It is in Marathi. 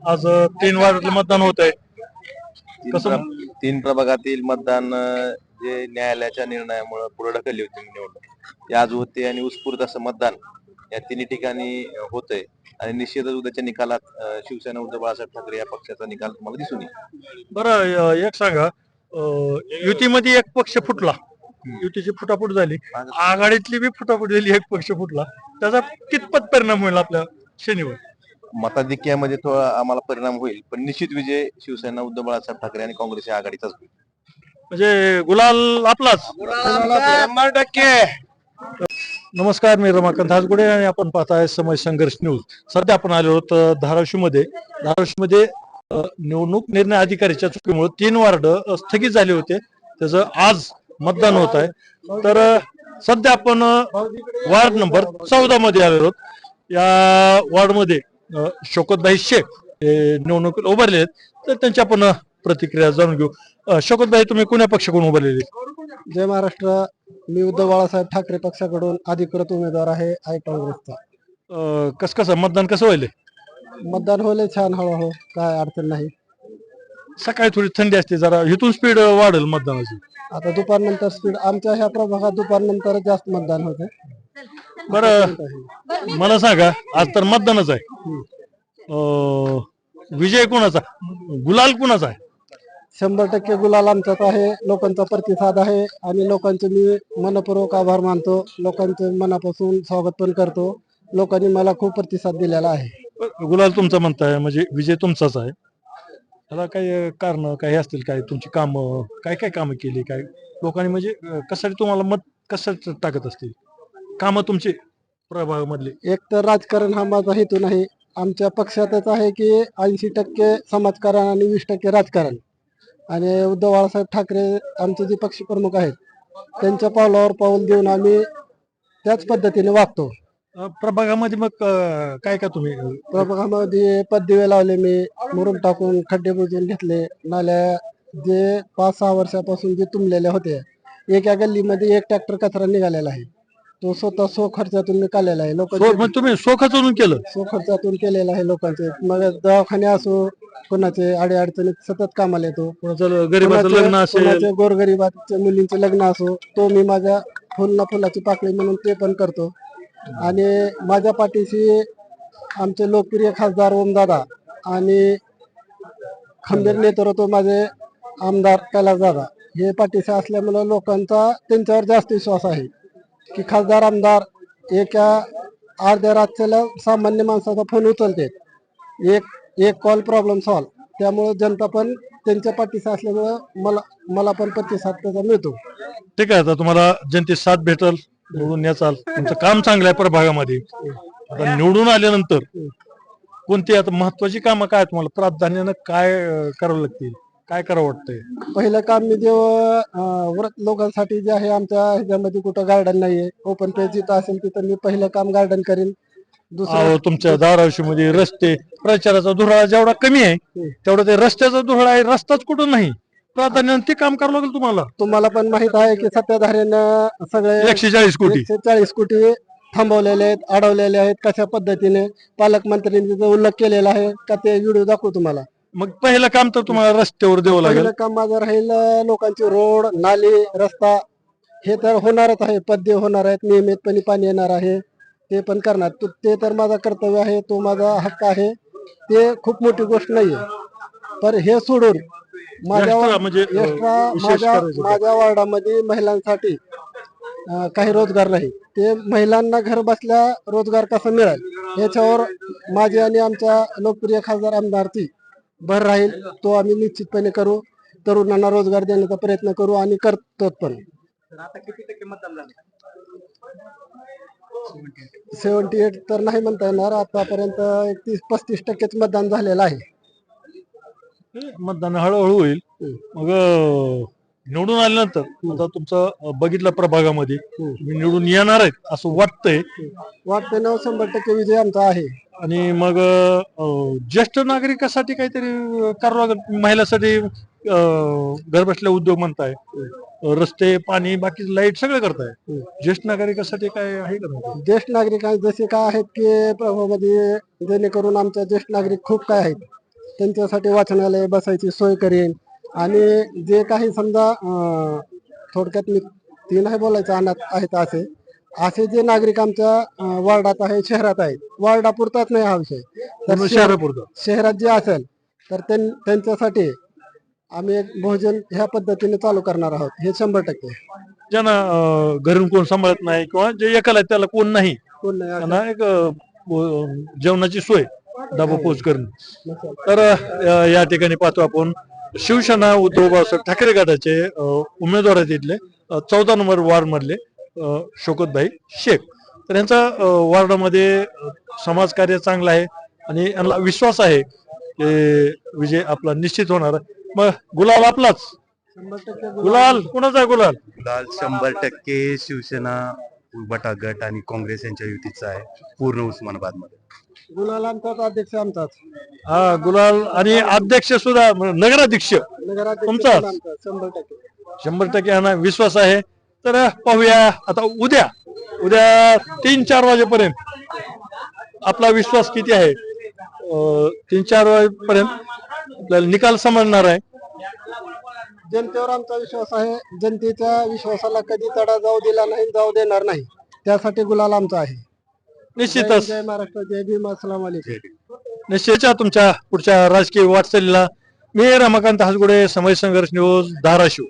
आज 3 वार्ड मतदान होत आहे. कसं तीन प्रभागातील मतदान जे न्यायालयाच्या निर्णयामुळे पुढे ढकलली होती निवडणूक ते आज होते आणि उत्स्फूर्त असं मतदान या तिन्ही ठिकाणी होतंय आणि निश्चितच उद्याच्या निकालात शिवसेना उद्धव बाळासाहेब ठाकरे या पक्षाचा निकाल तुम्हाला दिसून येईल. बरं, एक सांगा, युतीमध्ये एक पक्ष फुटला, युतीची फुटाफूट झाली, आघाडीतली बी फुटाफूट झाली, एक पक्ष फुटला, त्याचा कितपत परिणाम होईल आपल्या शनिवार? मताधिक्यामध्ये थोडा आम्हाला परिणाम होईल, पण निश्चित विजय शिवसेना उद्धव बाळासाहेब ठाकरे आणि काँग्रेसच्या आघाडीचाच होईल. म्हणजे गुलाल आपलाच. 100%. नमस्कार, मी रमाकांत हासगुडे आणि आपण पाहताय समय संघर्ष न्यूज. सध्या आपण आलो आहोत धाराशिवमध्ये. निवडणूक निर्णय अधिकाऱ्याच्या चुकीमुळे 3 वार्ड स्थगित झाले होते, त्याचं आज मतदान होत आहे. तर सध्या आपण वार्ड नंबर 14 मध्ये आलो आहोत. या वार्डमध्ये शौकतभाई शेख हे निवडणूक उभारले आहेत, तर त्यांची आपण प्रतिक्रिया जाणून घेऊ. शौकतभाई, तुम्ही कोण्या पक्षाकडून उभारलेले? जय महाराष्ट्र. मी उद्धव बाळासाहेब ठाकरे पक्षाकडून अधिकृत उमेदवार आहे काँग्रेसचा. कसं मतदान कसं व्हायले? मतदान होले छान, हळूहळू, काय अडचण नाही. सकाळी थोडी थंडी असते, जरा इथून स्पीड वाढेल मतदानाची. आता दुपारनंतर स्पीड आमच्या ह्या प्रभागात दुपारनंतर जास्त मतदान होते. बरं, मला सांगा, आज तर मतदानच आहे, विजय कोणाचा, गुलाल कोणाचा आहे? 100% गुलाल आमचाच आहे. लोकांचा प्रतिसाद आहे आणि लोकांचे मी मनपूर्वक आभार मानतो. लोकांचे मनापासून स्वागत पण करतो. लोकांनी मला खूप प्रतिसाद दिलेला आहे. गुलाल तुमचा म्हणताय म्हणजे विजय तुमचाच आहे. त्याला काही कारण काही असतील, काय तुमची कामं, काय काय कामं केली, काय लोकांनी म्हणजे कशासाठी तुम्हाला मत कशासाठी टाकत असतील, कामं तुमची प्रभागामधली? एक तर राजकारण हा माझा हेतू नाही. आमच्या पक्षातच आहे की 80% समाजकारण आणि 20% राजकारण. आणि उद्धव बाळासाहेब ठाकरे आमचे जे पक्ष प्रमुख आहेत त्यांच्या पावलावर पाऊल देऊन आम्ही त्याच पद्धतीने वागतो. प्रभागामध्ये मग काय काय तुम्ही प्रभागामध्ये पददिवे लावले, मी मुरुम टाकून खड्डे बुजवून घेतले. नाल्या जे 5-6 वर्षापासून जे तुंबलेल्या होत्या, एका गल्लीमध्ये 1 ट्रॅक्टर कचरा निघालेला आहे, तो स्वतः खर्चातून मी काढलेला आहे. तुम्ही खर्चातून केलं? खर्चातून केलेला आहे लोकांचे. मग दवाखाने असो, कोणाचे अडीअडचणीत सतत कामाला येतो, गरीबाचं लग्न असेल, कोणाचे गोरगरिबाच्या मुलींचे लग्न असो, तो मी माझ्या फुलाची पाकळी म्हणून ते पण करतो. आणि माझ्या पाठीशी आमचे लोकप्रिय खासदार ओमदादा आणि खंबीर नेतृत्व माझे आमदार कैलासदादा हे पाठीशी असल्यामुळे लोकांचा त्यांच्यावर जास्त विश्वास आहे की खासदार आमदार एका अर्ध्या रात्रीला सामान्य माणसाचा फोन उचलते, एक कॉल प्रॉब्लेम सॉल्व. त्यामुळे जनता पण त्यांच्या पाठीशी असल्यामुळे मला पण प्रतिसाद त्याचा मिळतो. ठीक आहे, आता तुम्हाला जनतेची साथ भेटल, निवडून याचाल, तुमचं काम चांगलं आहे प्रभागामध्ये. आता निवडून आल्यानंतर कोणती आता महत्वाची कामं काय तुम्हाला प्राधान्यानं काय करावं लागतील, काय करावं वाटतंय? पहिलं काम मी वृद्ध लोकांसाठी जे आहे, आमच्या ह्याच्यामध्ये कुठं गार्डन नाहीये, ओपन पेज जिथं असेल तिथं मी पहिलं काम गार्डन करीन. तुमच्या धाराशिवमध्ये रस्ते प्रचाराचा धुराळा जेवढा कमी आहे तेवढा ते रस्त्याचा धुराळा आहे, रस्ताच कुठं नाही. प्राधान्यानं ते काम करावं लागेल तुम्हाला पण माहित आहे की सत्ताधाऱ्यानं सगळे 140 कोटी थांबवलेले आहेत, अडवलेले आहेत. कशा पद्धतीने पालकमंत्र्यांनी उल्लेख केलेला आहे का, ते व्हिडिओ दाखवू तुम्हाला. मग पहिलं काम तर तुम्हाला रस्त्यावर द्यावं लागेल. पहिलं काम माझं राहील लोकांची रोड, नाली, रस्ता हे तर होणारच आहे. पद्य होणार आहेत, नियमितपणे पाणी येणार आहे, ते पण करणार. ते तर माझा कर्तव्य आहे, तो माझा हक्क आहे, ते खूप मोठी गोष्ट नाहीये. पण हे सोडून माझ्या वार्डामध्ये महिलांसाठी काही रोजगार नाही. ते महिलांना घर बसल्या रोजगार कसा मिळेल याच्यावर माझी आणि आमच्या लोकप्रिय खासदार आमदारची भर राहील. तो आम्ही निश्चितपणे करू. तरुणांना रोजगार देण्याचा प्रयत्न करू आणि करतो पण. 78 तर नाही म्हणता येणार. आतापर्यंत 30-35% मतदान झालेलं आहे. मतदान हळूहळू होईल. मग निवडून आल्यानंतर आता तुमचं बघितलं प्रभागामध्ये तुम्ही निवडून येणार आहेत असं वाटतंय ना. 100% विजय आमचा आहे. आणि मग ज्येष्ठ नागरिकांसाठी काहीतरी करावं लागेल. महिलांसाठी घर बसल्या उद्योग म्हणताय, रस्ते, पाणी, बाकी लाईट सगळं करताय. ज्येष्ठ नागरिकांसाठी काय आहे का? ज्येष्ठ नागरिक जसे काय आहेत की प्रभावामध्ये, जेणेकरून आमच्या ज्येष्ठ नागरिक खूप काय आहेत. त्यांच्यासाठी वाचनालय बसायची सोय करेन. आणि जे काही समजा थोडक्यात मी ते नाही बोलायचं अनाथ आहेत असे असे जे नागरिक आमच्या वार्डात आहेत, शहरात आहेत, वार्डापुरताच नाही हा विषय, तर शहरापुरतं शहरात जे असेल तर त्यांच्यासाठी आम्ही एक भोजन ह्या पद्धतीने चालू करणार आहोत. हे 100% ज्यांना घरून कोण सांभाळत नाही किंवा जे एकला त्याला कोण नाही कोण नाही असं त्यांना एक जेवणाची सोय डबा पोच करणं. नसेल. तर या ठिकाणी पाहतो आपण शिवसेना उद्धव बाळासाहेब ठाकरे गटाचे उमेदवार आहेत इथले 14 नंबर वार्ड मधले शौकतभाई शेख. तर यांचा वार्डामध्ये समाजकार्य चांगलं आहे आणि यांना विश्वास आहे की विजय आपला निश्चित होणार आहे. मग गुलाल आपलाच 100% गुलाल कोणाचा आहे गुलाल? गुलाल 100% शिवसेना बटा गट आणि काँग्रेस यांच्या युतीचा आहे पूर्ण उस्मानाबाद मध्ये. गुलाल आमचाच, अध्यक्ष आमचाच, हा गुलाल आणि अध्यक्ष सुद्धा नगराध्यक्ष नगराध्यक्ष तुमचाच? पण आमचाच, 100%. 100% यांना विश्वास आहे. तर पाहूया आता उद्या 3-4 वाजेपर्यंत आपला विश्वास किती आहे. 3-4 वाजेपर्यंत आपल्याला निकाल समजणार आहे. जनतेवर आमचा विश्वास आहे. जनतेच्या विश्वासाला कधी तडा जाऊ दिला नाही, जाऊ देणार नाही. त्यासाठी गुलाल आमचा आहे. निश्चितच जय महाराष्ट्र, जय भीम, अस्सलाम वालेकुम. निश्चितच तुमच्या पुढच्या राजकीय वाटचालीला मी रमाकांत हासगुडे, समय संघर्ष न्यूज, धाराशिव.